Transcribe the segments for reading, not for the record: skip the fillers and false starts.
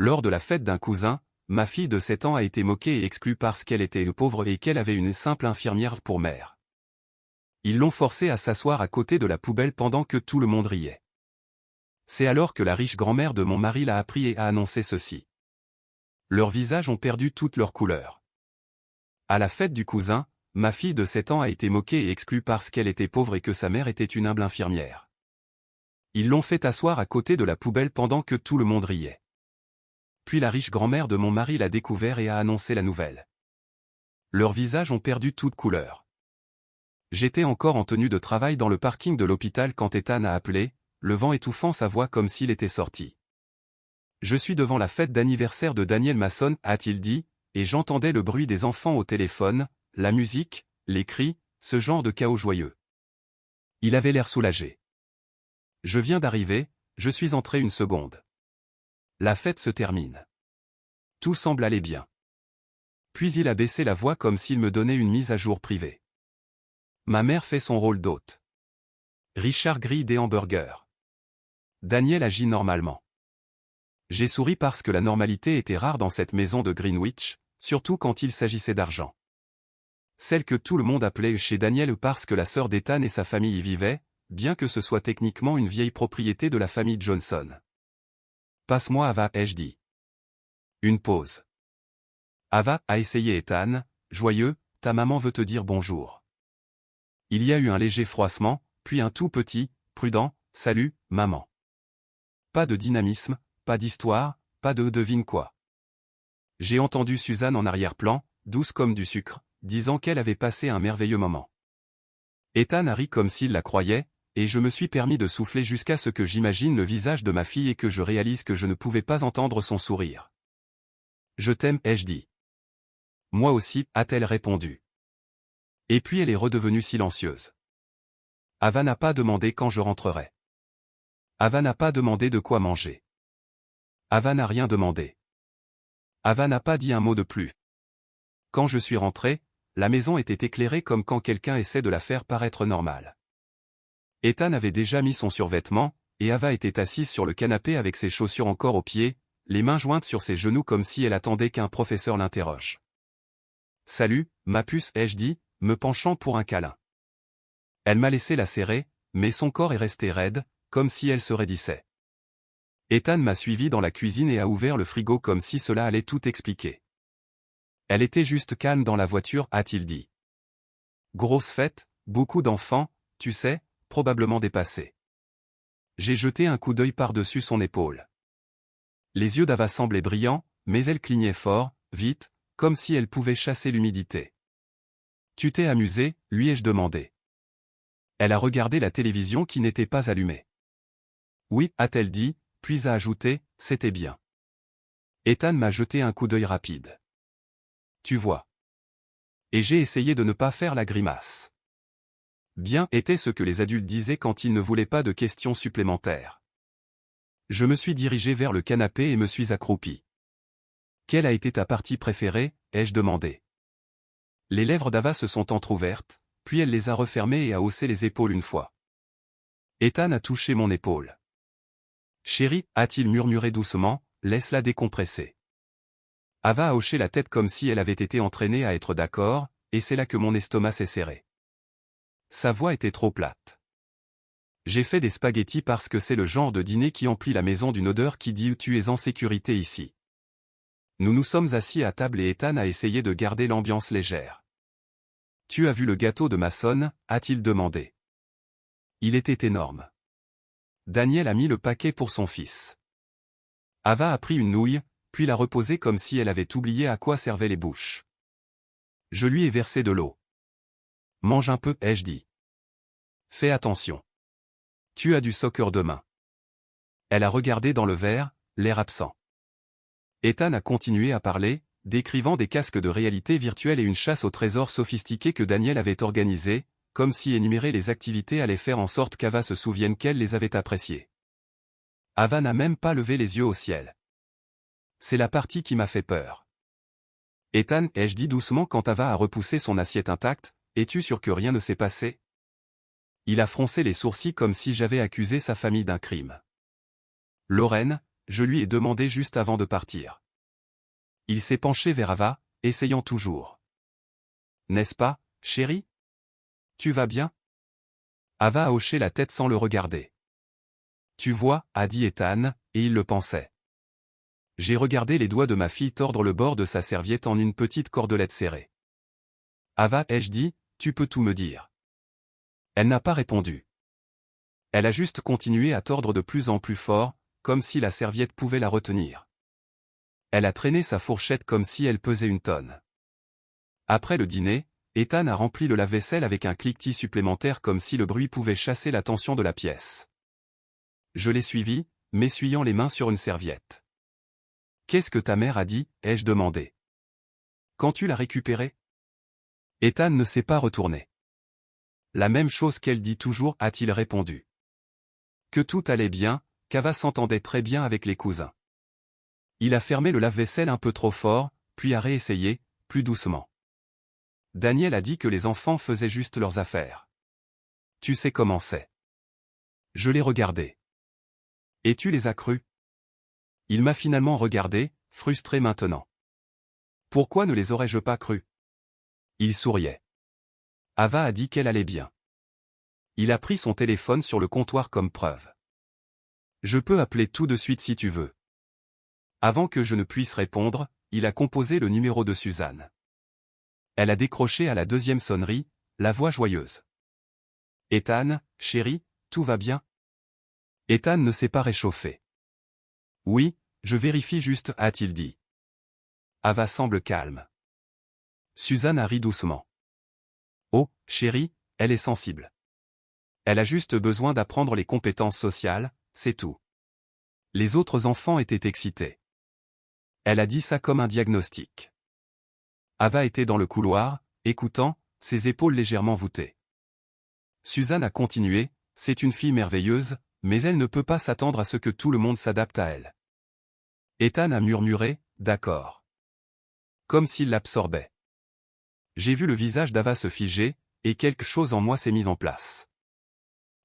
Lors de la fête d'un cousin, ma fille de 7 ans a été moquée et exclue parce qu'elle était pauvre et qu'elle avait une simple infirmière pour mère. Ils l'ont forcée à s'asseoir à côté de la poubelle pendant que tout le monde riait. C'est alors que la riche grand-mère de mon mari l'a appris et a annoncé ceci. Leurs visages ont perdu toute leur couleur. À la fête du cousin, ma fille de 7 ans a été moquée et exclue parce qu'elle était pauvre et que sa mère était une humble infirmière. Ils l'ont fait asseoir à côté de la poubelle pendant que tout le monde riait. Puis la riche grand-mère de mon mari l'a découvert et a annoncé la nouvelle. Leurs visages ont perdu toute couleur. J'étais encore en tenue de travail dans le parking de l'hôpital quand Ethan a appelé, le vent étouffant sa voix comme s'il était sorti. Je suis devant la fête d'anniversaire de Daniel Mason, a-t-il dit, et j'entendais le bruit des enfants au téléphone, la musique, les cris, ce genre de chaos joyeux. Il avait l'air soulagé. Je viens d'arriver, je suis entré une seconde. La fête se termine. Tout semble aller bien. Puis il a baissé la voix comme s'il me donnait une mise à jour privée. Ma mère fait son rôle d'hôte. Richard grille des hamburgers. Daniel agit normalement. J'ai souri parce que la normalité était rare dans cette maison de Greenwich, surtout quand il s'agissait d'argent. Celle que tout le monde appelait chez Daniel parce que la sœur d'Ethan et sa famille y vivaient, bien que ce soit techniquement une vieille propriété de la famille Johnson. Passe-moi Ava, ai-je dit. Une pause. Ava, a essayé Ethan, joyeux, ta maman veut te dire bonjour. Il y a eu un léger froissement, puis un tout petit, prudent, salut, maman. Pas de dynamisme, pas d'histoire, pas de devine quoi. J'ai entendu Suzanne en arrière-plan, douce comme du sucre, disant qu'elle avait passé un merveilleux moment. Ethan a ri comme s'il la croyait, et je me suis permis de souffler jusqu'à ce que j'imagine le visage de ma fille et que je réalise que je ne pouvais pas entendre son sourire. Je t'aime, ai-je dit. Moi aussi, a-t-elle répondu. Et puis elle est redevenue silencieuse. Ava n'a pas demandé quand je rentrerai. Ava n'a pas demandé de quoi manger. Ava n'a rien demandé. Ava n'a pas dit un mot de plus. Quand je suis rentré, la maison était éclairée comme quand quelqu'un essaie de la faire paraître normale. Ethan avait déjà mis son survêtement, et Ava était assise sur le canapé avec ses chaussures encore aux pieds, les mains jointes sur ses genoux comme si elle attendait qu'un professeur l'interroge. Salut, ma puce, ai-je dit, me penchant pour un câlin. Elle m'a laissé la serrer, mais son corps est resté raide, comme si elle se raidissait. Ethan m'a suivi dans la cuisine et a ouvert le frigo comme si cela allait tout expliquer. Elle était juste calme dans la voiture, a-t-il dit. Grosse fête, beaucoup d'enfants, tu sais, probablement dépassés. J'ai jeté un coup d'œil par-dessus son épaule. Les yeux d'Ava semblaient brillants, mais elle clignait fort, vite, comme si elle pouvait chasser l'humidité. Tu t'es amusé, lui ai-je demandé. Elle a regardé la télévision qui n'était pas allumée. Oui, a-t-elle dit, puis a ajouté, c'était bien. Ethan m'a jeté un coup d'œil rapide. Tu vois. Et j'ai essayé de ne pas faire la grimace. Bien était ce que les adultes disaient quand ils ne voulaient pas de questions supplémentaires. Je me suis dirigé vers le canapé et me suis accroupi. Quelle a été ta partie préférée, ai-je demandé. Les lèvres d'Ava se sont entr'ouvertes, puis elle les a refermées et a haussé les épaules une fois. Ethan a touché mon épaule. Chérie, a-t-il murmuré doucement, laisse-la décompresser. Ava a hoché la tête comme si elle avait été entraînée à être d'accord, et c'est là que mon estomac s'est serré. Sa voix était trop plate. J'ai fait des spaghettis parce que c'est le genre de dîner qui emplit la maison d'une odeur qui dit « tu es en sécurité ici ». Nous nous sommes assis à table et Ethan a essayé de garder l'ambiance légère. Tu as vu le gâteau de Mason, a-t-il demandé. Il était énorme. Daniel a mis le paquet pour son fils. Ava a pris une nouille, puis l'a reposée comme si elle avait oublié à quoi servaient les bouches. Je lui ai versé de l'eau. Mange un peu, ai-je dit. Fais attention. Tu as du soccer demain. Elle a regardé dans le verre, l'air absent. Ethan a continué à parler, décrivant des casques de réalité virtuelle et une chasse au trésor sophistiquée que Daniel avait organisée, comme si énumérer les activités allait faire en sorte qu'Ava se souvienne qu'elle les avait appréciées. Ava n'a même pas levé les yeux au ciel. C'est la partie qui m'a fait peur. Ethan, ai-je dit doucement quand Ava a repoussé son assiette intacte, es-tu sûr que rien ne s'est passé? Il a froncé les sourcils comme si j'avais accusé sa famille d'un crime. Lorraine, je lui ai demandé juste avant de partir. Il s'est penché vers Ava, essayant toujours. N'est-ce pas, chérie? Tu vas bien? Ava a hoché la tête sans le regarder. Tu vois, a dit Ethan, et il le pensait. J'ai regardé les doigts de ma fille tordre le bord de sa serviette en une petite cordelette serrée. Ava, ai-je dit, tu peux tout me dire. Elle n'a pas répondu. Elle a juste continué à tordre de plus en plus fort, comme si la serviette pouvait la retenir. Elle a traîné sa fourchette comme si elle pesait une tonne. Après le dîner, Ethan a rempli le lave-vaisselle avec un cliquetis supplémentaire comme si le bruit pouvait chasser l'attention de la pièce. Je l'ai suivi, m'essuyant les mains sur une serviette. Qu'est-ce que ta mère a dit, ai-je demandé. Quand tu l'as récupéré? Ethan ne s'est pas retourné. La même chose qu'elle dit toujours, a-t-il répondu. Que tout allait bien, qu'Ava s'entendait très bien avec les cousins. Il a fermé le lave-vaisselle un peu trop fort, puis a réessayé, plus doucement. Daniel a dit que les enfants faisaient juste leurs affaires. Tu sais comment c'est. Je l'ai regardé. Et tu les as crus? Il m'a finalement regardé, frustré maintenant. Pourquoi ne les aurais-je pas crus? Il souriait. Ava a dit qu'elle allait bien. Il a pris son téléphone sur le comptoir comme preuve. Je peux appeler tout de suite si tu veux. Avant que je ne puisse répondre, il a composé le numéro de Suzanne. Elle a décroché à la deuxième sonnerie, la voix joyeuse. Ethan, chérie, tout va bien? Ethan ne s'est pas réchauffé. Oui, je vérifie juste, a-t-il dit. Ava semble calme. Suzanne a ri doucement. Oh, chérie, elle est sensible. Elle a juste besoin d'apprendre les compétences sociales, c'est tout. Les autres enfants étaient excités. Elle a dit ça comme un diagnostic. Ava était dans le couloir, écoutant, ses épaules légèrement voûtées. Suzanne a continué, c'est une fille merveilleuse, mais elle ne peut pas s'attendre à ce que tout le monde s'adapte à elle. Ethan a murmuré, d'accord. Comme s'il l'absorbait. J'ai vu le visage d'Ava se figer, et quelque chose en moi s'est mis en place.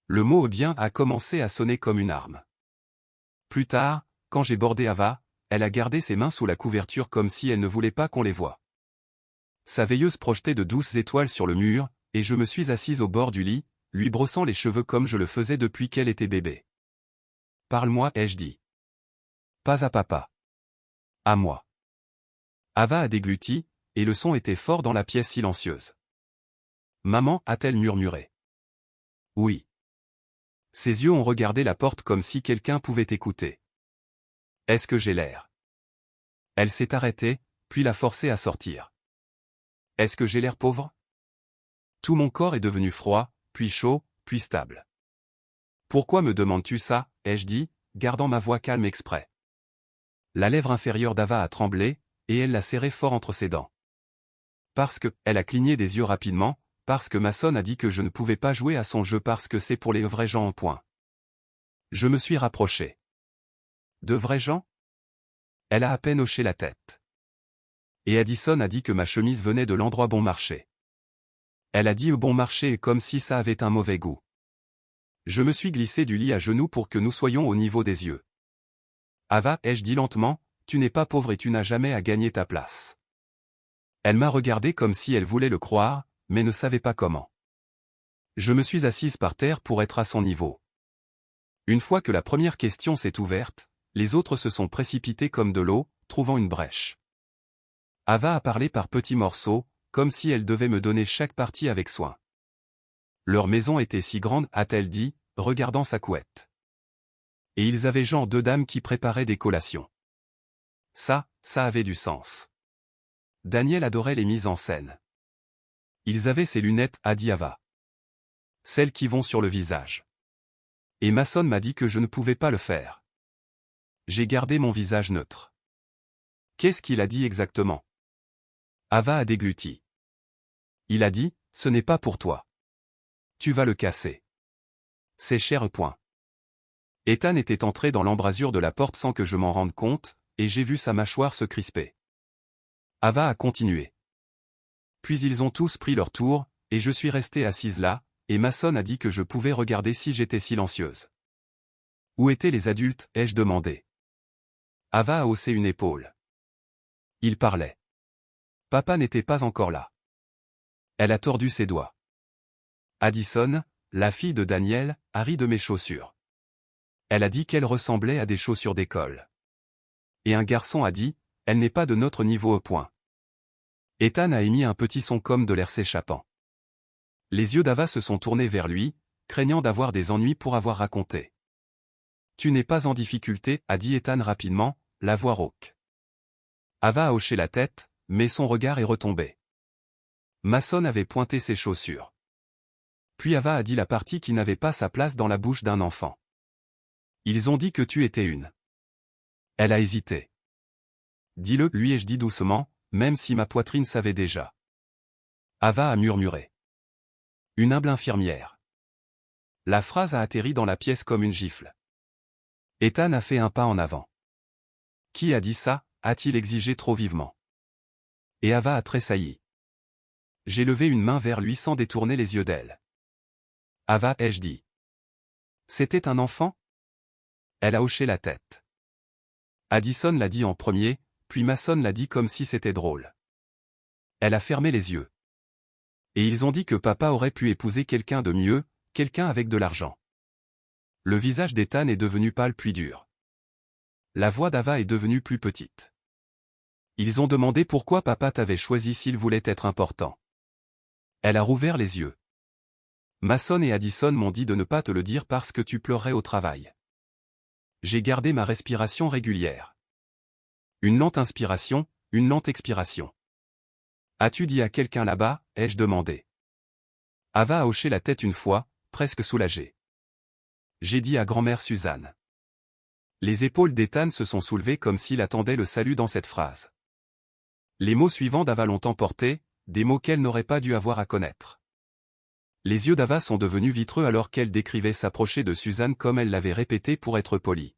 Le mot bien a commencé à sonner comme une arme. Plus tard, quand j'ai bordé Ava, elle a gardé ses mains sous la couverture comme si elle ne voulait pas qu'on les voie. Sa veilleuse projetait de douces étoiles sur le mur, et je me suis assise au bord du lit, lui brossant les cheveux comme je le faisais depuis qu'elle était bébé. Parle-moi, ai-je dit. Pas à papa. À moi. Ava a dégluti, et le son était fort dans la pièce silencieuse. Maman, a-t-elle murmuré. Oui. Ses yeux ont regardé la porte comme si quelqu'un pouvait écouter. Est-ce que j'ai l'air? Elle s'est arrêtée, puis l'a forcé à sortir. Est-ce que j'ai l'air pauvre? Tout mon corps est devenu froid, puis chaud, puis stable. Pourquoi me demandes-tu ça, ai-je dit, gardant ma voix calme exprès. La lèvre inférieure d'Ava a tremblé, et elle l'a serré fort entre ses dents. Parce que, elle a cligné des yeux rapidement, parce que Mason a dit que je ne pouvais pas jouer à son jeu parce que c'est pour les vrais gens en point. Je me suis rapproché. De vrais gens? Elle a à peine hoché la tête. Et Addison a dit que ma chemise venait de l'endroit bon marché. Elle a dit au bon marché comme si ça avait un mauvais goût. Je me suis glissé du lit à genoux pour que nous soyons au niveau des yeux. Ava, ai-je dit lentement, tu n'es pas pauvre et tu n'as jamais à gagner ta place. Elle m'a regardé comme si elle voulait le croire, mais ne savait pas comment. Je me suis assise par terre pour être à son niveau. Une fois que la première question s'est ouverte, les autres se sont précipités comme de l'eau, trouvant une brèche. Ava a parlé par petits morceaux, comme si elle devait me donner chaque partie avec soin. Leur maison était si grande, a-t-elle dit, regardant sa couette. Et ils avaient genre deux dames qui préparaient des collations. Ça avait du sens. Daniel adorait les mises en scène. Ils avaient ces lunettes, a dit Ava. Celles qui vont sur le visage. Et Mason m'a dit que je ne pouvais pas le faire. J'ai gardé mon visage neutre. Qu'est-ce qu'il a dit exactement? Ava a dégluti. Il a dit, ce n'est pas pour toi. Tu vas le casser. C'est cher. Point. Ethan était entré dans l'embrasure de la porte sans que je m'en rende compte, et j'ai vu sa mâchoire se crisper. Ava a continué. Puis ils ont tous pris leur tour, et je suis restée assise là, et Mason a dit que je pouvais regarder si j'étais silencieuse. Où étaient les adultes, ai-je demandé. Ava a haussé une épaule. Il parlait. Papa n'était pas encore là. Elle a tordu ses doigts. Addison, la fille de Daniel, a ri de mes chaussures. Elle a dit qu'elles ressemblaient à des chaussures d'école. Et un garçon a dit, elle n'est pas de notre niveau au point. Ethan a émis un petit son comme de l'air s'échappant. Les yeux d'Ava se sont tournés vers lui, craignant d'avoir des ennuis pour avoir raconté. Tu n'es pas en difficulté, a dit Ethan rapidement, la voix rauque. Ava a hoché la tête, mais son regard est retombé. Mason avait pointé ses chaussures. Puis Ava a dit la partie qui n'avait pas sa place dans la bouche d'un enfant. Ils ont dit que tu étais une. Elle a hésité. Dis-le, lui ai-je dit doucement, même si ma poitrine savait déjà. Ava a murmuré. Une humble infirmière. La phrase a atterri dans la pièce comme une gifle. Ethan a fait un pas en avant. Qui a dit ça, a-t-il exigé trop vivement. Et Ava a tressailli. J'ai levé une main vers lui sans détourner les yeux d'elle. Ava, ai-je dit. C'était un enfant? Elle a hoché la tête. Addison l'a dit en premier, puis Mason l'a dit comme si c'était drôle. Elle a fermé les yeux. Et ils ont dit que papa aurait pu épouser quelqu'un de mieux, quelqu'un avec de l'argent. Le visage d'Ethan est devenu pâle puis dur. La voix d'Ava est devenue plus petite. Ils ont demandé pourquoi papa t'avait choisi s'il voulait être important. Elle a rouvert les yeux. Mason et Addison m'ont dit de ne pas te le dire parce que tu pleurais au travail. J'ai gardé ma respiration régulière. Une lente inspiration, une lente expiration. As-tu dit à quelqu'un là-bas, ai-je demandé. Ava a hoché la tête une fois, presque soulagée. J'ai dit à grand-mère Suzanne. Les épaules d'Ethan se sont soulevées comme s'il attendait le salut dans cette phrase. Les mots suivants d'Ava l'ont emporté, des mots qu'elle n'aurait pas dû avoir à connaître. Les yeux d'Ava sont devenus vitreux alors qu'elle décrivait s'approcher de Suzanne comme elle l'avait répété pour être polie.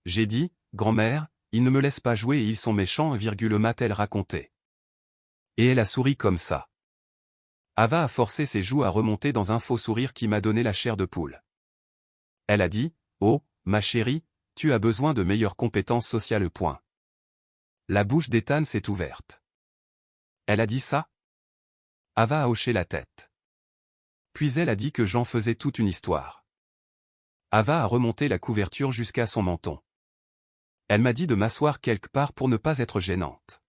J'ai dit, grand-mère, ils ne me laissent pas jouer et ils sont méchants, m'a-t-elle raconté. Et elle a souri comme ça. Ava a forcé ses joues à remonter dans un faux sourire qui m'a donné la chair de poule. Elle a dit, oh, ma chérie, tu as besoin de meilleures compétences sociales. Point. La bouche d'Ethan s'est ouverte. Elle a dit ça? Ava a hoché la tête. Puis elle a dit que j'en faisais toute une histoire. Ava a remonté la couverture jusqu'à son menton. Elle m'a dit de m'asseoir quelque part pour ne pas être gênante.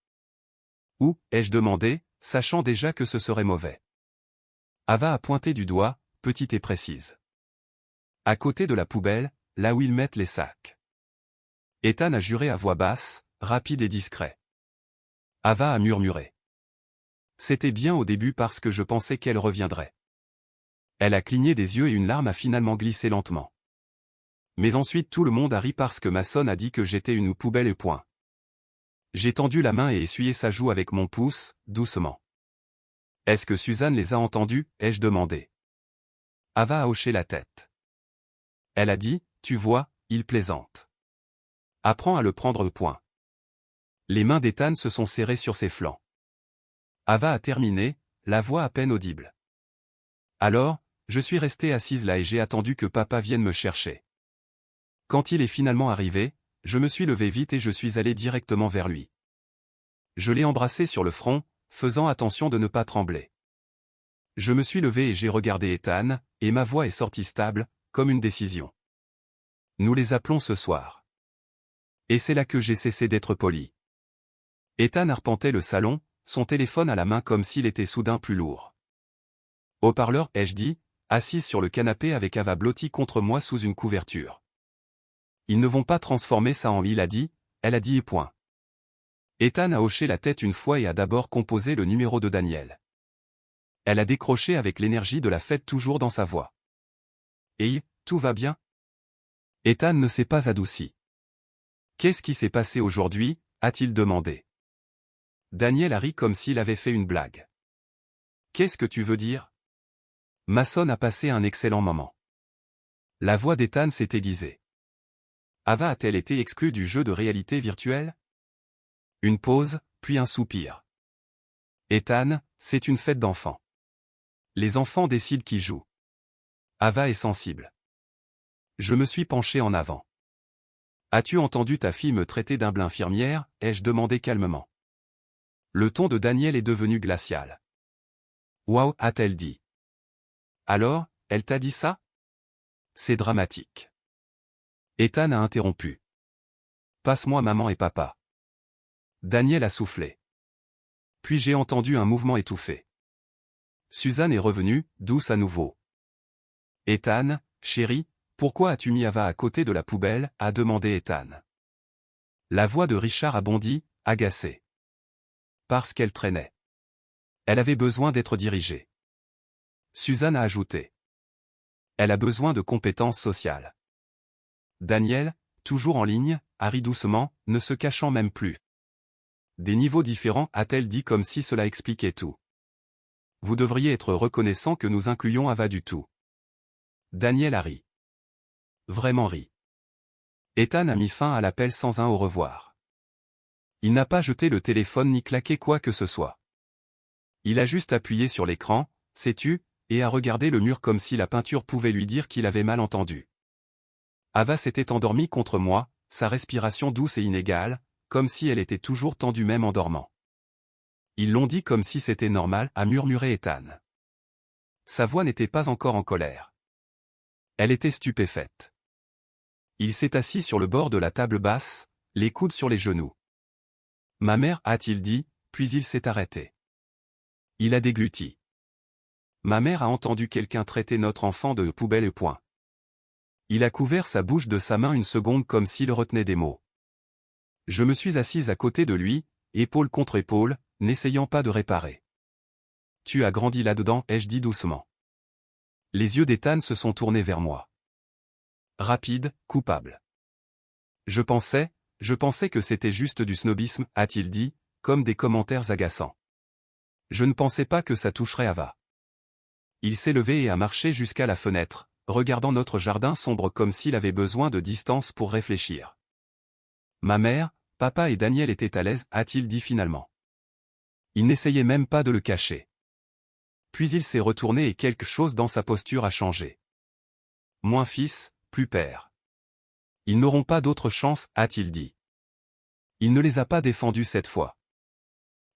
Où, ai-je demandé, sachant déjà que ce serait mauvais. Ava a pointé du doigt, petite et précise. À côté de la poubelle, là où ils mettent les sacs. Ethan a juré à voix basse, rapide et discret. Ava a murmuré. C'était bien au début parce que je pensais qu'elle reviendrait. Elle a cligné des yeux et une larme a finalement glissé lentement. Mais ensuite tout le monde a ri parce que Mason a dit que j'étais une poubelle et point. J'ai tendu la main et essuyé sa joue avec mon pouce, doucement. Est-ce que Suzanne les a entendus, ai-je demandé. Ava a hoché la tête. Elle a dit, tu vois, il plaisante. Apprends à le prendre au point. Les mains d'Ethan se sont serrées sur ses flancs. Ava a terminé, la voix à peine audible. Alors, je suis restée assise là et j'ai attendu que papa vienne me chercher. Quand il est finalement arrivé, je me suis levée vite et je suis allée directement vers lui. Je l'ai embrassé sur le front, faisant attention de ne pas trembler. Je me suis levée et j'ai regardé Ethan, et ma voix est sortie stable, comme une décision. Nous les appelons ce soir. Et c'est là que j'ai cessé d'être poli. Ethan arpentait le salon, son téléphone à la main comme s'il était soudain plus lourd. Haut-parleur, ai-je dit, assise sur le canapé avec Ava blottie contre moi sous une couverture. Ils ne vont pas transformer ça en il a dit, elle a dit et point. Ethan a hoché la tête une fois et a d'abord composé le numéro de Daniel. Elle a décroché avec l'énergie de la fête toujours dans sa voix. Et, tout va bien? Ethan ne s'est pas adouci. Qu'est-ce qui s'est passé aujourd'hui, a-t-il demandé. Daniel a ri comme s'il avait fait une blague. Qu'est-ce que tu veux dire? Mason a passé un excellent moment. La voix d'Ethan s'est aiguisée. Ava a-t-elle été exclue du jeu de réalité virtuelle? Une pause, puis un soupir. Ethan, c'est une fête d'enfants. Les enfants décident qui joue. Ava est sensible. Je me suis penché en avant. As-tu entendu ta fille me traiter d'humble infirmière, ai-je demandé calmement. Le ton de Daniel est devenu glacial. Waouh, a-t-elle dit. Alors, elle t'a dit ça? C'est dramatique. Ethan a interrompu. Passe-moi maman et papa. Daniel a soufflé. Puis j'ai entendu un mouvement étouffé. Suzanne est revenue, douce à nouveau. Ethan, chérie, pourquoi as-tu mis Ava à côté de la poubelle, a demandé Ethan. La voix de Richard a bondi, agacé. Parce qu'elle traînait. Elle avait besoin d'être dirigée. Suzanne a ajouté. Elle a besoin de compétences sociales. Daniel, toujours en ligne, a ri doucement, ne se cachant même plus. Des niveaux différents, a-t-elle dit comme si cela expliquait tout. Vous devriez être reconnaissant que nous incluions Ava du tout. Daniel a ri. Vraiment ri. Ethan a mis fin à l'appel sans un au revoir. Il n'a pas jeté le téléphone ni claqué quoi que ce soit. Il a juste appuyé sur l'écran, sais-tu, et a regardé le mur comme si la peinture pouvait lui dire qu'il avait mal entendu. Ava s'était endormie contre moi, sa respiration douce et inégale, comme si elle était toujours tendue même en dormant. Ils l'ont dit comme si c'était normal, a murmuré Ethan. Sa voix n'était pas encore en colère. Elle était stupéfaite. Il s'est assis sur le bord de la table basse, les coudes sur les genoux. Ma mère, a-t-il dit, puis il s'est arrêté. Il a dégluti. Ma mère a entendu quelqu'un traiter notre enfant de poubelle et point. Il a couvert sa bouche de sa main une seconde comme s'il retenait des mots. Je me suis assise à côté de lui, épaule contre épaule, n'essayant pas de réparer. Tu as grandi là-dedans, ai-je dit doucement. Les yeux d'Ethan se sont tournés vers moi. Rapide, coupable. Je pensais que c'était juste du snobisme, a-t-il dit, comme des commentaires agaçants. Je ne pensais pas que ça toucherait Ava. Il s'est levé et a marché jusqu'à la fenêtre, regardant notre jardin sombre comme s'il avait besoin de distance pour réfléchir. Ma mère, papa et Daniel étaient à l'aise, a-t-il dit finalement. Il n'essayait même pas de le cacher. Puis il s'est retourné et quelque chose dans sa posture a changé. Moins fils, plus père. Ils n'auront pas d'autre chance, a-t-il dit. Il ne les a pas défendus cette fois.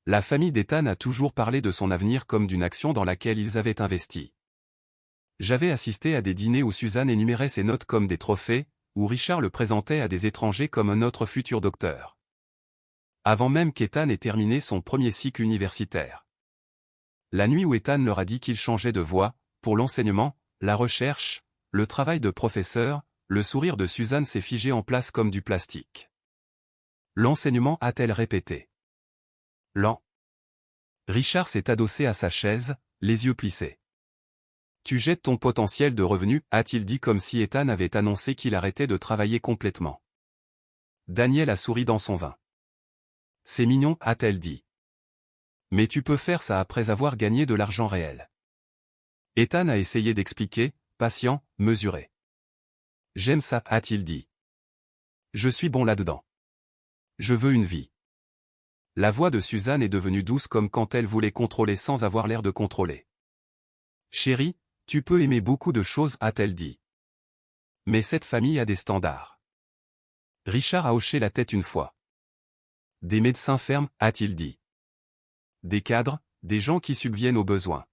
La famille d'Ethan a toujours parlé de son avenir comme d'une action dans laquelle ils avaient investi. J'avais assisté à des dîners où Suzanne énumérait ses notes comme des trophées, où Richard le présentait à des étrangers comme un autre futur docteur. Avant même qu'Ethan ait terminé son premier cycle universitaire. La nuit où Ethan leur a dit qu'il changeait de voie, pour l'enseignement, la recherche, le travail de professeur, le sourire de Suzanne s'est figé en place comme du plastique. L'enseignement, a-t-elle répété. Lent. Richard s'est adossé à sa chaise, les yeux plissés. Tu jettes ton potentiel de revenus, a-t-il dit comme si Ethan avait annoncé qu'il arrêtait de travailler complètement. Daniel a souri dans son vin. C'est mignon, a-t-elle dit. Mais tu peux faire ça après avoir gagné de l'argent réel. Ethan a essayé d'expliquer, patient, mesuré. J'aime ça, a-t-il dit. Je suis bon là-dedans. Je veux une vie. La voix de Suzanne est devenue douce comme quand elle voulait contrôler sans avoir l'air de contrôler. Chérie, tu peux aimer beaucoup de choses, a-t-elle dit. Mais cette famille a des standards. Richard a hoché la tête une fois. Des médecins fermes, a-t-il dit. Des cadres, des gens qui subviennent aux besoins.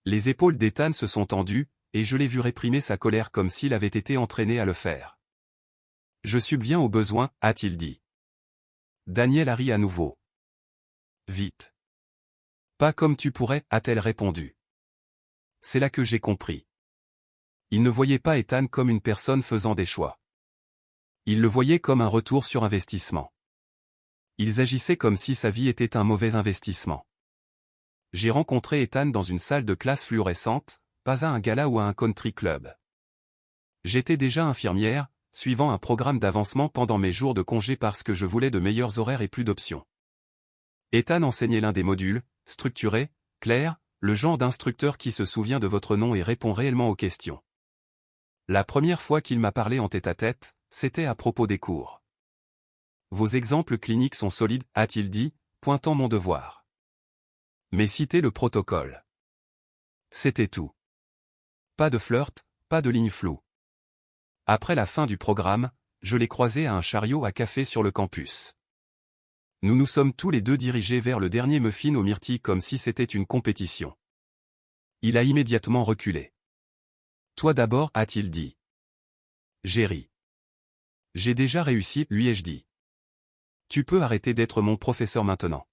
Les épaules d'Ethan se sont tendues, et je l'ai vu réprimer sa colère comme s'il avait été entraîné à le faire. Je subviens aux besoins, a-t-il dit. Daniel a ri à nouveau. Vite. Pas comme tu pourrais, a-t-elle répondu. C'est là que j'ai compris. Il ne voyait pas Ethan comme une personne faisant des choix. Il le voyait comme un retour sur investissement. Ils agissaient comme si sa vie était un mauvais investissement. J'ai rencontré Ethan dans une salle de classe fluorescente, pas à un gala ou à un country club. J'étais déjà infirmière, suivant un programme d'avancement pendant mes jours de congé parce que je voulais de meilleurs horaires et plus d'options. Ethan enseignait l'un des modules, structuré, clair, le genre d'instructeur qui se souvient de votre nom et répond réellement aux questions. La première fois qu'il m'a parlé en tête-à-tête, c'était à propos des cours. Vos exemples cliniques sont solides, a-t-il dit, pointant mon devoir. Mais citez le protocole. C'était tout. Pas de flirt, pas de ligne floue. Après la fin du programme, je l'ai croisé à un chariot à café sur le campus. Nous nous sommes tous les deux dirigés vers le dernier muffin aux myrtilles comme si c'était une compétition. Il a immédiatement reculé. Toi d'abord, a-t-il dit. J'ai ri. J'ai déjà réussi, lui ai-je dit. Tu peux arrêter d'être mon professeur maintenant.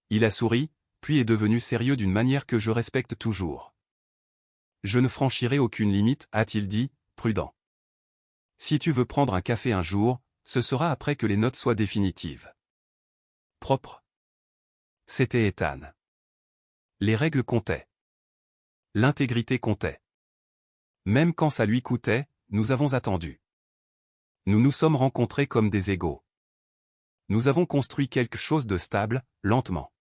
Il a souri, puis est devenu sérieux d'une manière que je respecte toujours. Je ne franchirai aucune limite, a-t-il dit, prudent. Si tu veux prendre un café un jour, ce sera après que les notes soient définitives. Propre. C'était Ethan. Les règles comptaient. L'intégrité comptait. Même quand ça lui coûtait, nous avons attendu. Nous nous sommes rencontrés comme des égaux. Nous avons construit quelque chose de stable, lentement.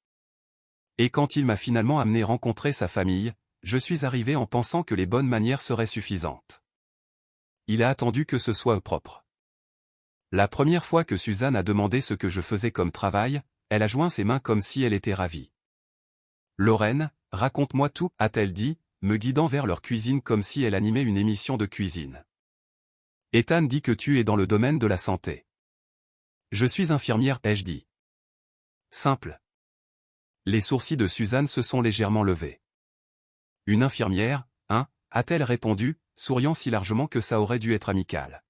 Et quand il m'a finalement amené rencontrer sa famille, je suis arrivé en pensant que les bonnes manières seraient suffisantes. Il a attendu que ce soit propre. La première fois que Suzanne a demandé ce que je faisais comme travail, elle a joint ses mains comme si elle était ravie. Lorraine, raconte-moi tout, a-t-elle dit, me guidant vers leur cuisine comme si elle animait une émission de cuisine. Ethan dit que tu es dans le domaine de la santé. Je suis infirmière, ai-je dit. Simple. Les sourcils de Suzanne se sont légèrement levés. Une infirmière, hein, a-t-elle répondu, souriant si largement que ça aurait dû être amical.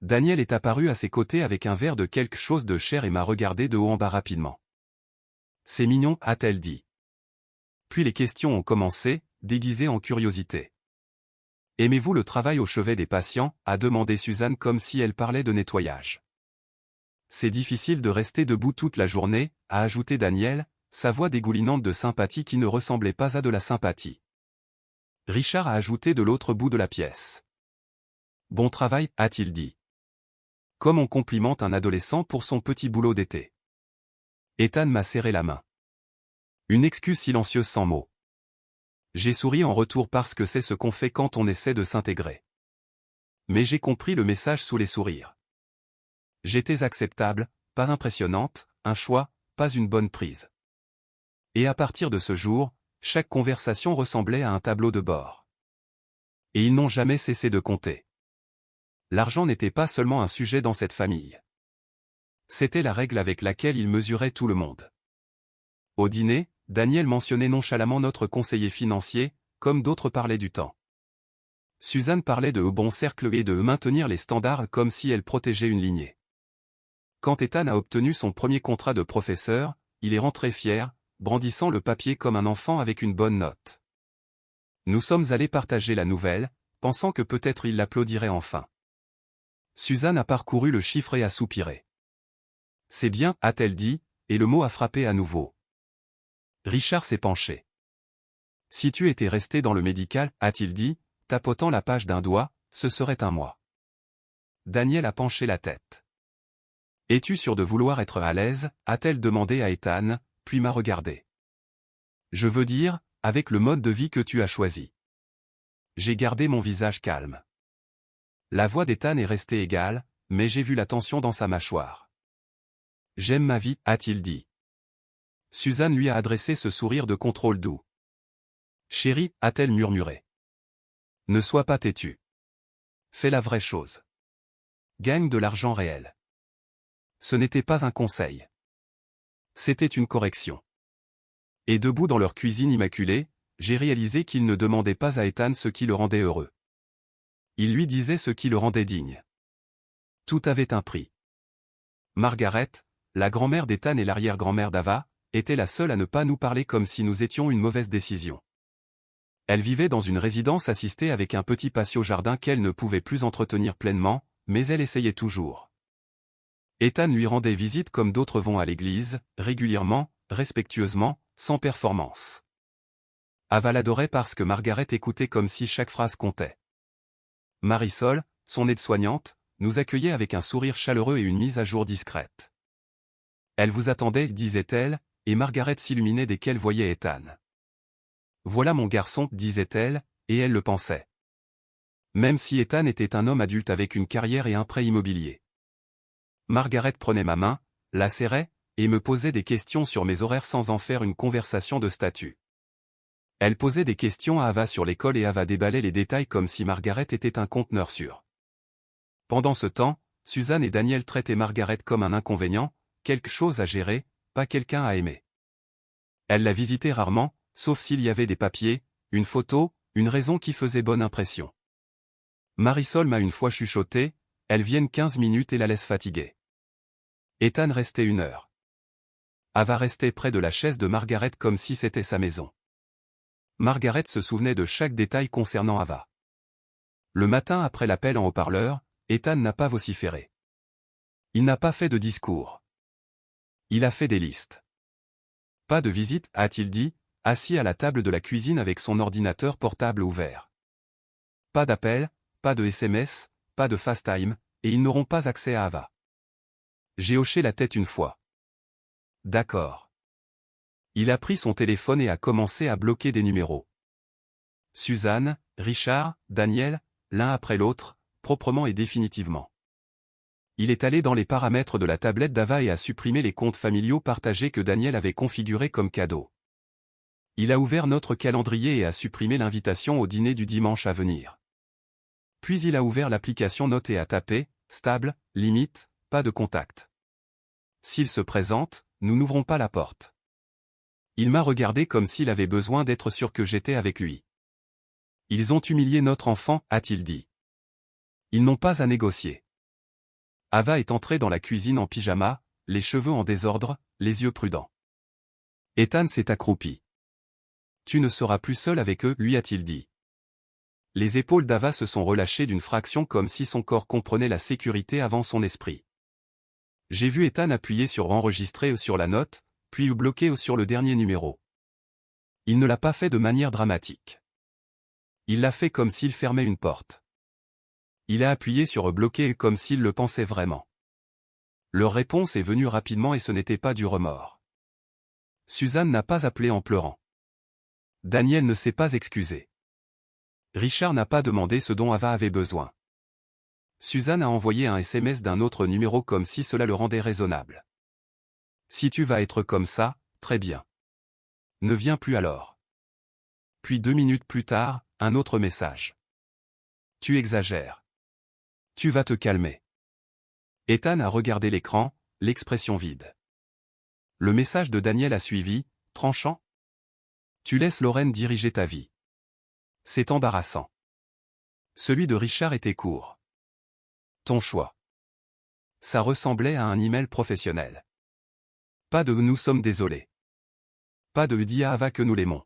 Daniel est apparu à ses côtés avec un verre de quelque chose de cher et m'a regardé de haut en bas rapidement. C'est mignon, a-t-elle dit. Puis les questions ont commencé, déguisées en curiosité. Aimez-vous le travail au chevet des patients, a demandé Suzanne comme si elle parlait de nettoyage. C'est difficile de rester debout toute la journée, a ajouté Daniel, sa voix dégoulinante de sympathie qui ne ressemblait pas à de la sympathie. Richard a ajouté de l'autre bout de la pièce. Bon travail, a-t-il dit. Comme on complimente un adolescent pour son petit boulot d'été. Ethan m'a serré la main. Une excuse silencieuse sans mots. J'ai souri en retour parce que c'est ce qu'on fait quand on essaie de s'intégrer. Mais j'ai compris le message sous les sourires. J'étais acceptable, pas impressionnante, un choix, pas une bonne prise. Et à partir de ce jour, chaque conversation ressemblait à un tableau de bord. Et ils n'ont jamais cessé de compter. L'argent n'était pas seulement un sujet dans cette famille. C'était la règle avec laquelle ils mesuraient tout le monde. Au dîner, Daniel mentionnait nonchalamment notre conseiller financier, comme d'autres parlaient du temps. Suzanne parlait de bon cercle et de maintenir les standards comme si elle protégeait une lignée. Quand Ethan a obtenu son premier contrat de professeur, il est rentré fier, brandissant le papier comme un enfant avec une bonne note. Nous sommes allés partager la nouvelle, pensant que peut-être il l'applaudirait enfin. Suzanne a parcouru le chiffre et a soupiré. C'est bien, a-t-elle dit, et le mot a frappé à nouveau. Richard s'est penché. Si tu étais resté dans le médical, a-t-il dit, tapotant la page d'un doigt, ce serait un mois. Daniel a penché la tête. Es-tu sûr de vouloir être à l'aise, a-t-elle demandé à Ethan, puis m'a regardé. Je veux dire, avec le mode de vie que tu as choisi. J'ai gardé mon visage calme. La voix d'Ethan est restée égale, mais j'ai vu la tension dans sa mâchoire. J'aime ma vie, a-t-il dit. Suzanne lui a adressé ce sourire de contrôle doux. Chérie, a-t-elle murmuré. Ne sois pas têtu. Fais la vraie chose. Gagne de l'argent réel. Ce n'était pas un conseil. C'était une correction. Et debout dans leur cuisine immaculée, j'ai réalisé qu'il ne demandait pas à Ethan ce qui le rendait heureux. Il lui disait ce qui le rendait digne. Tout avait un prix. Margaret, la grand-mère d'Ethan et l'arrière-grand-mère d'Ava, était la seule à ne pas nous parler comme si nous étions une mauvaise décision. Elle vivait dans une résidence assistée avec un petit patio-jardin qu'elle ne pouvait plus entretenir pleinement, mais elle essayait toujours. Ethan lui rendait visite comme d'autres vont à l'église, régulièrement, respectueusement, sans performance. Ava l'adorait parce que Margaret écoutait comme si chaque phrase comptait. Marisol, son aide-soignante, nous accueillait avec un sourire chaleureux et une mise à jour discrète. Elle vous attendait, disait-elle, et Margaret s'illuminait dès qu'elle voyait Ethan. Voilà mon garçon, disait-elle, et elle le pensait. Même si Ethan était un homme adulte avec une carrière et un prêt immobilier. Margaret prenait ma main, la serrait, et me posait des questions sur mes horaires sans en faire une conversation de statut. Elle posait des questions à Ava sur l'école et Ava déballait les détails comme si Margaret était un conteneur sûr. Pendant ce temps, Suzanne et Daniel traitaient Margaret comme un inconvénient, quelque chose à gérer, pas quelqu'un à aimer. Elle la visitait rarement, sauf s'il y avait des papiers, une photo, une raison qui faisait bonne impression. Marisol m'a une fois chuchoté, elles viennent 15 minutes et la laissent fatiguée. Ethan restait 1 heure. Ava restait près de la chaise de Margaret comme si c'était sa maison. Margaret se souvenait de chaque détail concernant Ava. Le matin après l'appel en haut-parleur, Ethan n'a pas vociféré. Il n'a pas fait de discours. Il a fait des listes. Pas de visite, a-t-il dit, assis à la table de la cuisine avec son ordinateur portable ouvert. Pas d'appel, pas de SMS, pas de FaceTime, et ils n'auront pas accès à Ava. J'ai hoché la tête une fois. D'accord. Il a pris son téléphone et a commencé à bloquer des numéros. Suzanne, Richard, Daniel, l'un après l'autre, proprement et définitivement. Il est allé dans les paramètres de la tablette d'Ava et a supprimé les comptes familiaux partagés que Daniel avait configurés comme cadeau. Il a ouvert notre calendrier et a supprimé l'invitation au dîner du dimanche à venir. Puis il a ouvert l'application Notes et a tapé « Stable, limite, pas de contact. S'il se présente, nous n'ouvrons pas la porte. » Il m'a regardé comme s'il avait besoin d'être sûr que j'étais avec lui. « Ils ont humilié notre enfant, a-t-il dit. Ils n'ont pas à négocier. » Ava est entrée dans la cuisine en pyjama, les cheveux en désordre, les yeux prudents. Ethan s'est accroupi. « Tu ne seras plus seul avec eux, lui a-t-il dit. » Les épaules d'Ava se sont relâchées d'une fraction comme si son corps comprenait la sécurité avant son esprit. J'ai vu Ethan appuyer sur enregistrer sur la note, puis bloquer sur le dernier numéro. Il ne l'a pas fait de manière dramatique. Il l'a fait comme s'il fermait une porte. Il a appuyé sur bloquer comme s'il le pensait vraiment. Leur réponse est venue rapidement et ce n'était pas du remords. Suzanne n'a pas appelé en pleurant. Daniel ne s'est pas excusé. Richard n'a pas demandé ce dont Ava avait besoin. Suzanne a envoyé un SMS d'un autre numéro comme si cela le rendait raisonnable. Si tu vas être comme ça, très bien. Ne viens plus alors. Puis 2 minutes plus tard, un autre message. Tu exagères. Tu vas te calmer. Ethan a regardé l'écran, l'expression vide. Le message de Daniel a suivi, tranchant. Tu laisses Lorraine diriger ta vie. C'est embarrassant. Celui de Richard était court. Ton choix. Ça ressemblait à un email professionnel. Pas de « nous sommes désolés ». Pas de « dis à Ava que nous l'aimons ».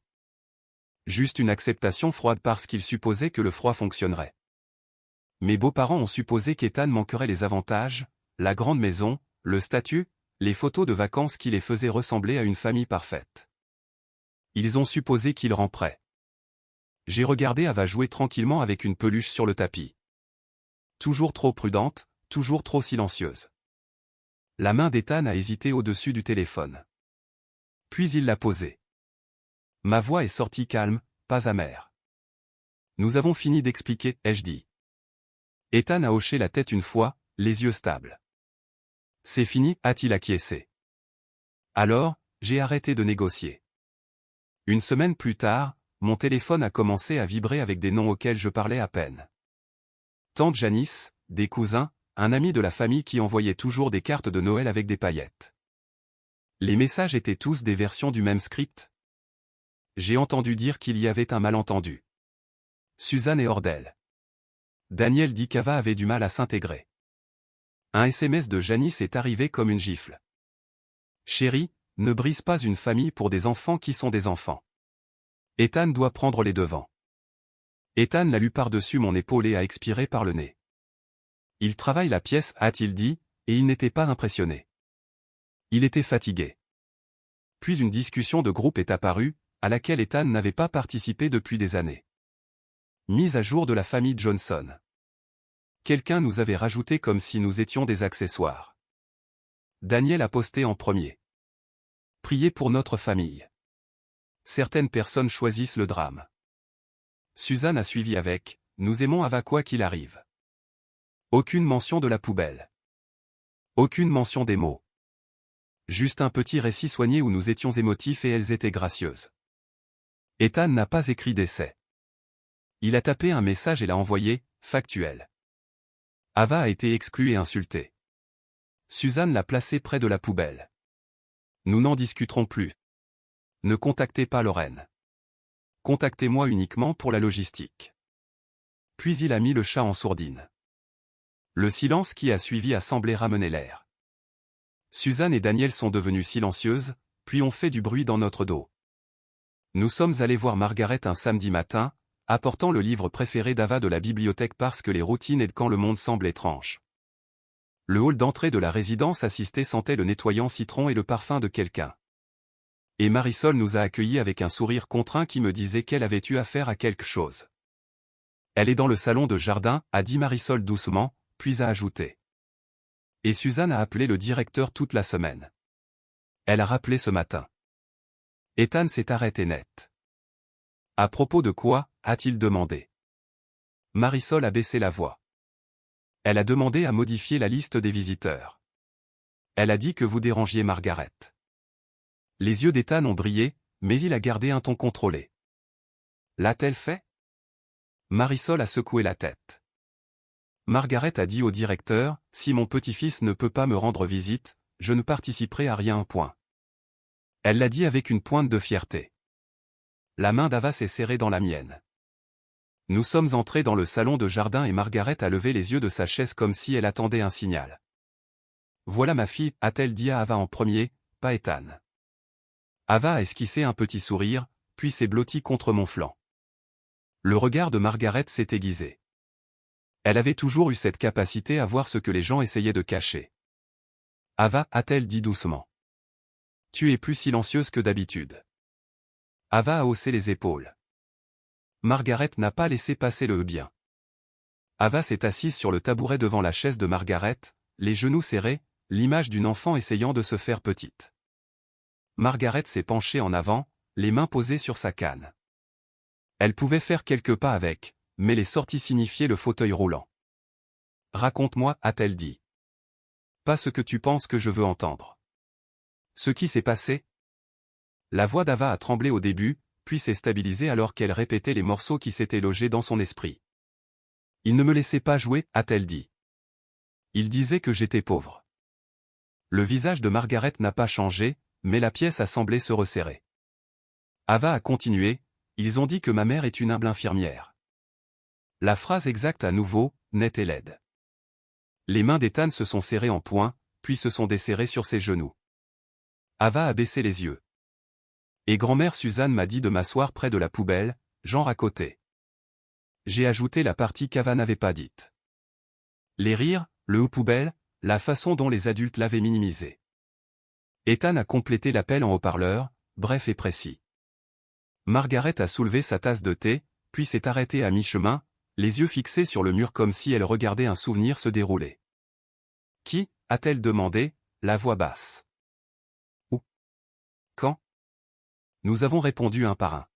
Juste une acceptation froide parce qu'il supposait que le froid fonctionnerait. Mes beaux-parents ont supposé qu'Ethan manquerait les avantages, la grande maison, le statut, les photos de vacances qui les faisaient ressembler à une famille parfaite. Ils ont supposé qu'il ramperait. J'ai regardé Ava jouer tranquillement avec une peluche sur le tapis. Toujours trop prudente, toujours trop silencieuse. La main d'Ethan a hésité au-dessus du téléphone. Puis il l'a posée. Ma voix est sortie calme, pas amère. Nous avons fini d'expliquer, ai-je dit. Ethan a hoché la tête une fois, les yeux stables. C'est fini, a-t-il acquiescé. Alors, j'ai arrêté de négocier. 1 semaine plus tard, mon téléphone a commencé à vibrer avec des noms auxquels je parlais à peine. Tante Janice, des cousins, un ami de la famille qui envoyait toujours des cartes de Noël avec des paillettes. Les messages étaient tous des versions du même script. J'ai entendu dire qu'il y avait un malentendu. Suzanne est hors d'elle. Daniel dit qu'Ava avait du mal à s'intégrer. Un SMS de Janice est arrivé comme une gifle. Chérie, ne brise pas une famille pour des enfants qui sont des enfants. Ethan doit prendre les devants. Ethan l'a lu par-dessus mon épaule et a expiré par le nez. Il travaille la pièce, a-t-il dit, et il n'était pas impressionné. Il était fatigué. Puis une discussion de groupe est apparue, à laquelle Ethan n'avait pas participé depuis des années. Mise à jour de la famille Johnson. Quelqu'un nous avait rajouté comme si nous étions des accessoires. Daniel a posté en premier. Priez pour notre famille. Certaines personnes choisissent le drame. Suzanne a suivi avec « Nous aimons Ava quoi qu'il arrive ». Aucune mention de la poubelle. Aucune mention des mots. Juste un petit récit soigné où nous étions émotifs et elles étaient gracieuses. Ethan n'a pas écrit d'essai. Il a tapé un message et l'a envoyé, factuel. Ava a été exclue et insultée. Suzanne l'a placée près de la poubelle. Nous n'en discuterons plus. Ne contactez pas Lorraine. Contactez-moi uniquement pour la logistique. Puis il a mis le chat en sourdine. Le silence qui a suivi a semblé ramener l'air. Suzanne et Daniel sont devenues silencieuses, puis ont fait du bruit dans notre dos. Nous sommes allés voir Margaret un samedi matin, apportant le livre préféré d'Ava de la bibliothèque parce que les routines et quand le monde semble étrange. Le hall d'entrée de la résidence assistée sentait le nettoyant citron et le parfum de quelqu'un. Et Marisol nous a accueillis avec un sourire contraint qui me disait qu'elle avait eu affaire à quelque chose. Elle est dans le salon de jardin, a dit Marisol doucement, puis a ajouté. Et Suzanne a appelé le directeur toute la semaine. Elle a rappelé ce matin. Ethan s'est arrêté net. À propos de quoi, a-t-il demandé. Marisol a baissé la voix. Elle a demandé à modifier la liste des visiteurs. Elle a dit que vous dérangiez Margaret. Les yeux d'Ethan ont brillé, mais il a gardé un ton contrôlé. L'a-t-elle fait? Marisol a secoué la tête. Margaret a dit au directeur, si mon petit-fils ne peut pas me rendre visite, je ne participerai à rien. Point. Elle l'a dit avec une pointe de fierté. La main d'Ava s'est serrée dans la mienne. Nous sommes entrés dans le salon de jardin et Margaret a levé les yeux de sa chaise comme si elle attendait un signal. Voilà ma fille, a-t-elle dit à Ava en premier, pas Ethan. Ava a esquissé un petit sourire, puis s'est blottie contre mon flanc. Le regard de Margaret s'est aiguisé. Elle avait toujours eu cette capacité à voir ce que les gens essayaient de cacher. Ava, a-t-elle dit doucement. Tu es plus silencieuse que d'habitude. Ava a haussé les épaules. Margaret n'a pas laissé passer le bien. Ava s'est assise sur le tabouret devant la chaise de Margaret, les genoux serrés, l'image d'une enfant essayant de se faire petite. Margaret s'est penchée en avant, les mains posées sur sa canne. Elle pouvait faire quelques pas avec, mais les sorties signifiaient le fauteuil roulant. Raconte-moi, a-t-elle dit. Pas ce que tu penses que je veux entendre. Ce qui s'est passé? La voix d'Ava a tremblé au début, puis s'est stabilisée alors qu'elle répétait les morceaux qui s'étaient logés dans son esprit. Il ne me laissait pas jouer, a-t-elle dit. Il disait que j'étais pauvre. Le visage de Margaret n'a pas changé, mais la pièce a semblé se resserrer. Ava a continué, ils ont dit que ma mère est une humble infirmière. La phrase exacte à nouveau, nette et laide. Les mains d'Ethan se sont serrées en poing, puis se sont desserrées sur ses genoux. Ava a baissé les yeux. Et grand-mère Suzanne m'a dit de m'asseoir près de la poubelle, genre à côté. J'ai ajouté la partie qu'Ava n'avait pas dite. Les rires, le poubelle, la façon dont les adultes l'avaient minimisé. Ethan a complété l'appel en haut-parleur, bref et précis. Margaret a soulevé sa tasse de thé, puis s'est arrêtée à mi-chemin, les yeux fixés sur le mur comme si elle regardait un souvenir se dérouler. Qui, a-t-elle demandé, la voix basse. Où? Quand? Nous avons répondu un par un.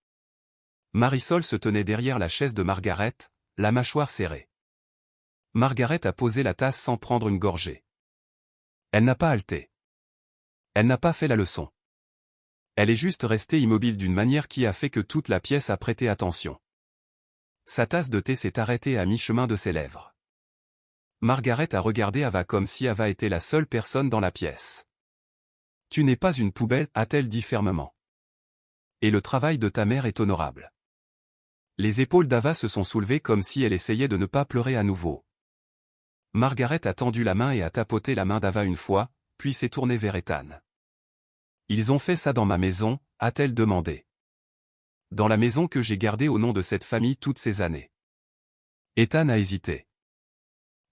Marisol se tenait derrière la chaise de Margaret, la mâchoire serrée. Margaret a posé la tasse sans prendre une gorgée. Elle n'a pas halté. Elle n'a pas fait la leçon. Elle est juste restée immobile d'une manière qui a fait que toute la pièce a prêté attention. Sa tasse de thé s'est arrêtée à mi-chemin de ses lèvres. Margaret a regardé Ava comme si Ava était la seule personne dans la pièce. Tu n'es pas une poubelle, a-t-elle dit fermement. Et le travail de ta mère est honorable. Les épaules d'Ava se sont soulevées comme si elle essayait de ne pas pleurer à nouveau. Margaret a tendu la main et a tapoté la main d'Ava une fois, puis s'est tournée vers Ethan. Ils ont fait ça dans ma maison, a-t-elle demandé. Dans la maison que j'ai gardée au nom de cette famille toutes ces années. Ethan a hésité.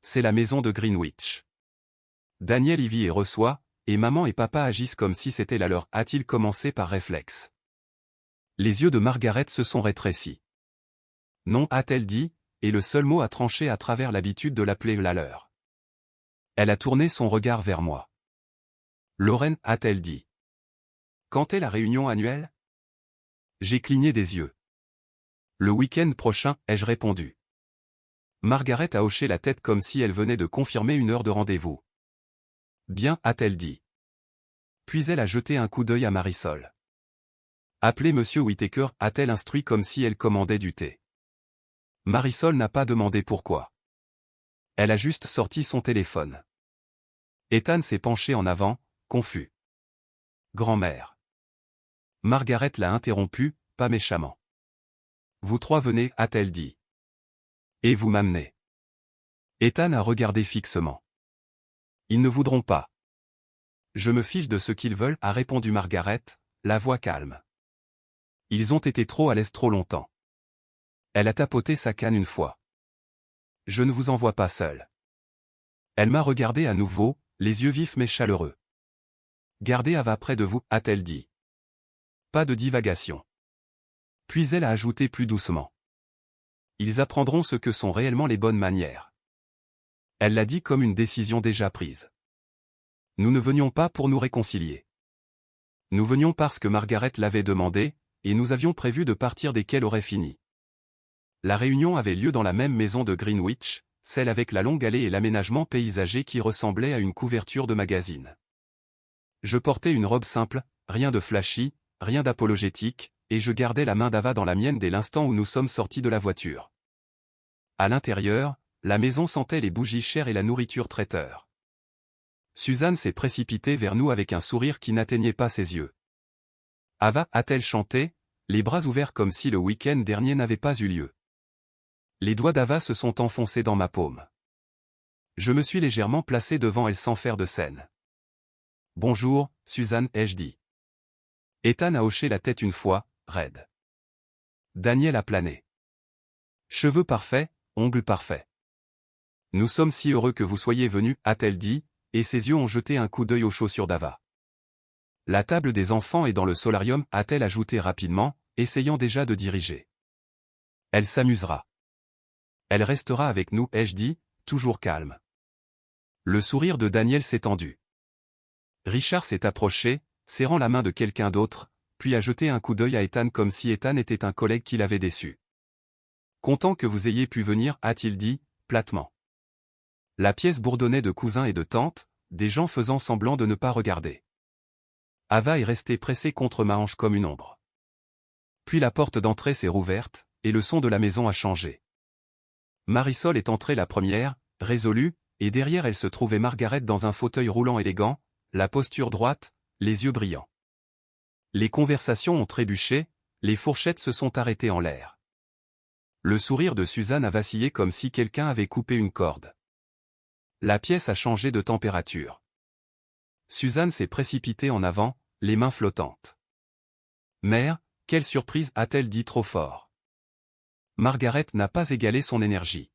C'est la maison de Greenwich. Daniel y vit et reçoit, et maman et papa agissent comme si c'était la leur, a-t-il commencé par réflexe. Les yeux de Margaret se sont rétrécis. Non, a-t-elle dit, et le seul mot a tranché à travers l'habitude de l'appeler la leur. Elle a tourné son regard vers moi. Lorraine, a-t-elle dit. Quand est la réunion annuelle? J'ai cligné des yeux. Le week-end prochain, ai-je répondu. Margaret a hoché la tête comme si elle venait de confirmer une heure de rendez-vous. Bien, a-t-elle dit. Puis elle a jeté un coup d'œil à Marisol. Appelez Monsieur Whittaker, a-t-elle instruit comme si elle commandait du thé. Marisol n'a pas demandé pourquoi. Elle a juste sorti son téléphone. Ethan s'est penché en avant, confus. Grand-mère. Margaret l'a interrompu, pas méchamment. Vous trois venez, a-t-elle dit. Et vous m'amenez. Ethan a regardé fixement. Ils ne voudront pas. Je me fiche de ce qu'ils veulent, a répondu Margaret, la voix calme. Ils ont été trop à l'aise trop longtemps. Elle a tapoté sa canne une fois. Je ne vous envoie pas seul. Elle m'a regardé à nouveau, les yeux vifs mais chaleureux. Gardez Ava près de vous, a-t-elle dit. Pas de divagation. Puis elle a ajouté plus doucement. Ils apprendront ce que sont réellement les bonnes manières. Elle l'a dit comme une décision déjà prise. Nous ne venions pas pour nous réconcilier. Nous venions parce que Margaret l'avait demandé, et nous avions prévu de partir dès qu'elle aurait fini. La réunion avait lieu dans la même maison de Greenwich, celle avec la longue allée et l'aménagement paysager qui ressemblait à une couverture de magazine. Je portais une robe simple, rien de flashy, rien d'apologétique, et je gardais la main d'Ava dans la mienne dès l'instant où nous sommes sortis de la voiture. À l'intérieur, la maison sentait les bougies chères et la nourriture traiteur. Suzanne s'est précipitée vers nous avec un sourire qui n'atteignait pas ses yeux. Ava, a-t-elle chanté, les bras ouverts comme si le week-end dernier n'avait pas eu lieu. Les doigts d'Ava se sont enfoncés dans ma paume. Je me suis légèrement placé devant elle sans faire de scène. Bonjour, Suzanne, ai-je dit. Ethan a hoché la tête une fois, raide. Daniel a plané. Cheveux parfaits, ongles parfaits. Nous sommes si heureux que vous soyez venus, a-t-elle dit, et ses yeux ont jeté un coup d'œil aux chaussures d'Ava. La table des enfants est dans le solarium, a-t-elle ajouté rapidement, essayant déjà de diriger. Elle s'amusera. Elle restera avec nous, ai-je dit, toujours calme. Le sourire de Daniel s'est tendu. Richard s'est approché, serrant la main de quelqu'un d'autre, puis a jeté un coup d'œil à Ethan comme si Ethan était un collègue qui l'avait déçu. Content que vous ayez pu venir, a-t-il dit, platement. La pièce bourdonnait de cousins et de tantes, des gens faisant semblant de ne pas regarder. Ava est restée pressée contre ma hanche comme une ombre. Puis la porte d'entrée s'est rouverte, et le son de la maison a changé. Marisol est entrée la première, résolue, et derrière elle se trouvait Margaret dans un fauteuil roulant élégant, la posture droite, les yeux brillants. Les conversations ont trébuché, les fourchettes se sont arrêtées en l'air. Le sourire de Suzanne a vacillé comme si quelqu'un avait coupé une corde. La pièce a changé de température. Suzanne s'est précipitée en avant, les mains flottantes. Mère, quelle surprise, a-t-elle dit trop fort. Margaret n'a pas égalé son énergie.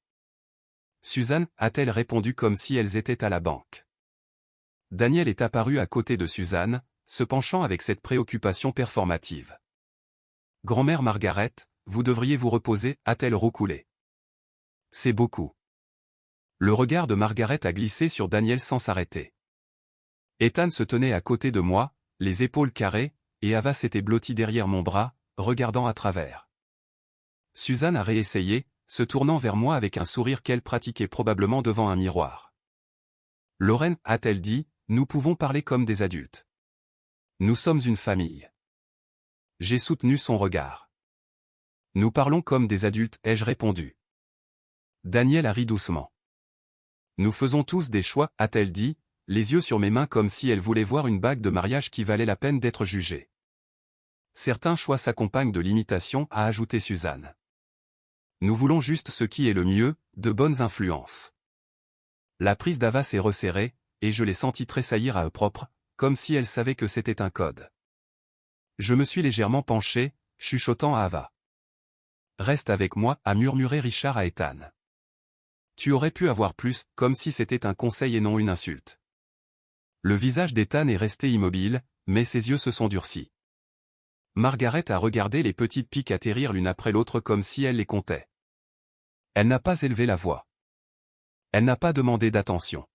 Suzanne, a-t-elle répondu comme si elles étaient à la banque. Daniel est apparu à côté de Suzanne, se penchant avec cette préoccupation performative. Grand-mère Margaret, vous devriez vous reposer, a-t-elle roucoulé. C'est beaucoup. Le regard de Margaret a glissé sur Daniel sans s'arrêter. Ethan se tenait à côté de moi, les épaules carrées, et Ava s'était blottie derrière mon bras, regardant à travers. Suzanne a réessayé, se tournant vers moi avec un sourire qu'elle pratiquait probablement devant un miroir. Lorraine, a-t-elle dit, nous pouvons parler comme des adultes. Nous sommes une famille. J'ai soutenu son regard. Nous parlons comme des adultes, ai-je répondu. Daniel a ri doucement. Nous faisons tous des choix, a-t-elle dit, les yeux sur mes mains comme si elle voulait voir une bague de mariage qui valait la peine d'être jugée. Certains choix s'accompagnent de limitations, a ajouté Suzanne. Nous voulons juste ce qui est le mieux, de bonnes influences. La prise d'Ava s'est resserrée, et je l'ai sentie tressaillir à eux propres, comme si elle savait que c'était un code. Je me suis légèrement penché, chuchotant à Ava. Reste avec moi, a murmuré Richard à Ethan. Tu aurais pu avoir plus, comme si c'était un conseil et non une insulte. Le visage d'Ethan est resté immobile, mais ses yeux se sont durcis. Margaret a regardé les petites piques atterrir l'une après l'autre comme si elle les comptait. Elle n'a pas élevé la voix. Elle n'a pas demandé d'attention.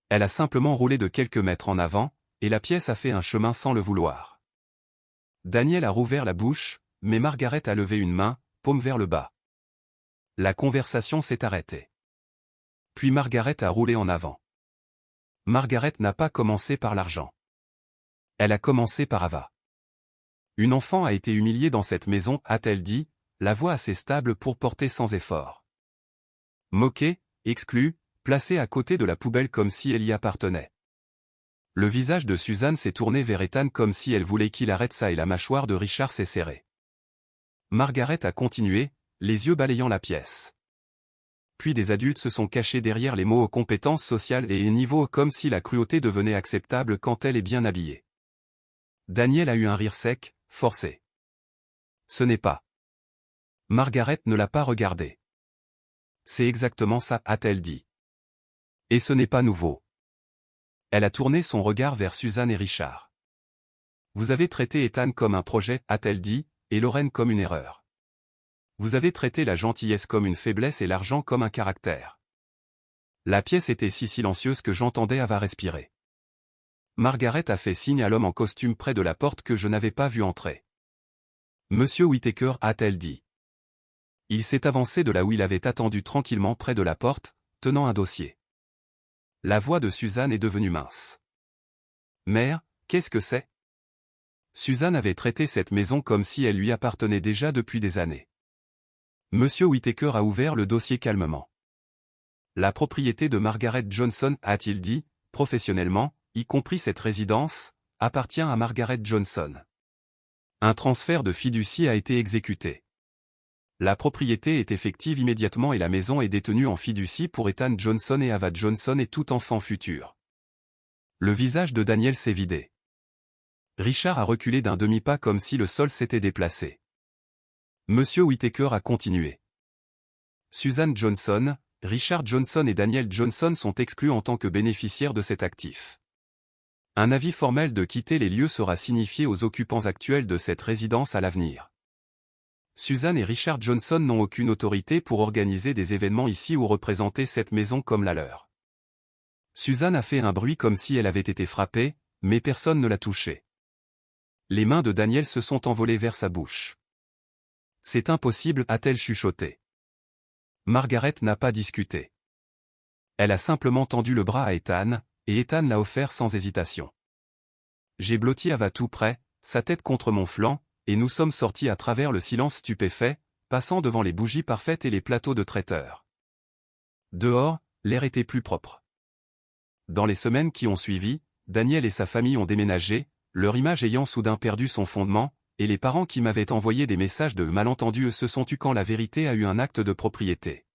Elle a simplement roulé de quelques mètres en avant, et la pièce a fait un chemin sans le vouloir. Daniel a rouvert la bouche, mais Margaret a levé une main, paume vers le bas. La conversation s'est arrêtée. Puis Margaret a roulé en avant. Margaret n'a pas commencé par l'argent. Elle a commencé par Ava. Une enfant a été humiliée dans cette maison, a-t-elle dit, la voix assez stable pour porter sans effort. Moquée, exclue, placée à côté de la poubelle comme si elle y appartenait. Le visage de Suzanne s'est tourné vers Ethan comme si elle voulait qu'il arrête ça et la mâchoire de Richard s'est serrée. Margaret a continué, les yeux balayant la pièce. Puis des adultes se sont cachés derrière les mots compétences sociales et niveau comme si la cruauté devenait acceptable quand elle est bien habillée. Daniel a eu un rire sec, forcé. Ce n'est pas. Margaret ne l'a pas regardé. C'est exactement ça, a-t-elle dit. Et ce n'est pas nouveau. Elle a tourné son regard vers Suzanne et Richard. Vous avez traité Ethan comme un projet, a-t-elle dit, et Lorraine comme une erreur. Vous avez traité la gentillesse comme une faiblesse et l'argent comme un caractère. La pièce était si silencieuse que j'entendais Ava respirer. Margaret a fait signe à l'homme en costume près de la porte que je n'avais pas vu entrer. Monsieur Whittaker, a-t-elle dit. Il s'est avancé de là où il avait attendu tranquillement près de la porte, tenant un dossier. La voix de Suzanne est devenue mince. Mère, qu'est-ce que c'est? Suzanne avait traité cette maison comme si elle lui appartenait déjà depuis des années. Monsieur Whittaker a ouvert le dossier calmement. La propriété de Margaret Johnson, a-t-il dit, professionnellement, y compris cette résidence, appartient à Margaret Johnson. Un transfert de fiducie a été exécuté. La propriété est effective immédiatement et la maison est détenue en fiducie pour Ethan Johnson et Ava Johnson et tout enfant futur. Le visage de Daniel s'est vidé. Richard a reculé d'un demi-pas comme si le sol s'était déplacé. Monsieur Whittaker a continué. Suzanne Johnson, Richard Johnson et Daniel Johnson sont exclus en tant que bénéficiaires de cet actif. Un avis formel de quitter les lieux sera signifié aux occupants actuels de cette résidence à l'avenir. Suzanne et Richard Johnson n'ont aucune autorité pour organiser des événements ici ou représenter cette maison comme la leur. Suzanne a fait un bruit comme si elle avait été frappée, mais personne ne l'a touchée. Les mains de Daniel se sont envolées vers sa bouche. C'est impossible, a-t-elle chuchoté. Margaret n'a pas discuté. Elle a simplement tendu le bras à Ethan, et Ethan l'a offert sans hésitation. J'ai blotti Ava tout près, sa tête contre mon flanc, et nous sommes sortis à travers le silence stupéfait, passant devant les bougies parfaites et les plateaux de traiteur. Dehors, l'air était plus propre. Dans les semaines qui ont suivi, Daniel et sa famille ont déménagé, leur image ayant soudain perdu son fondement, et les parents qui m'avaient envoyé des messages de malentendus se sont tus quand la vérité a eu un acte de propriété.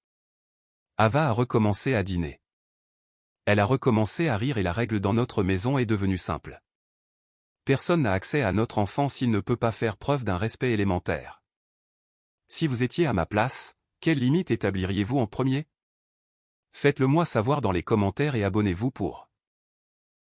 Ava a recommencé à dîner. Elle a recommencé à rire et la règle dans notre maison est devenue simple. Personne n'a accès à notre enfant s'il ne peut pas faire preuve d'un respect élémentaire. Si vous étiez à ma place, quelle limite établiriez-vous en premier? Faites-le moi savoir dans les commentaires et abonnez-vous pour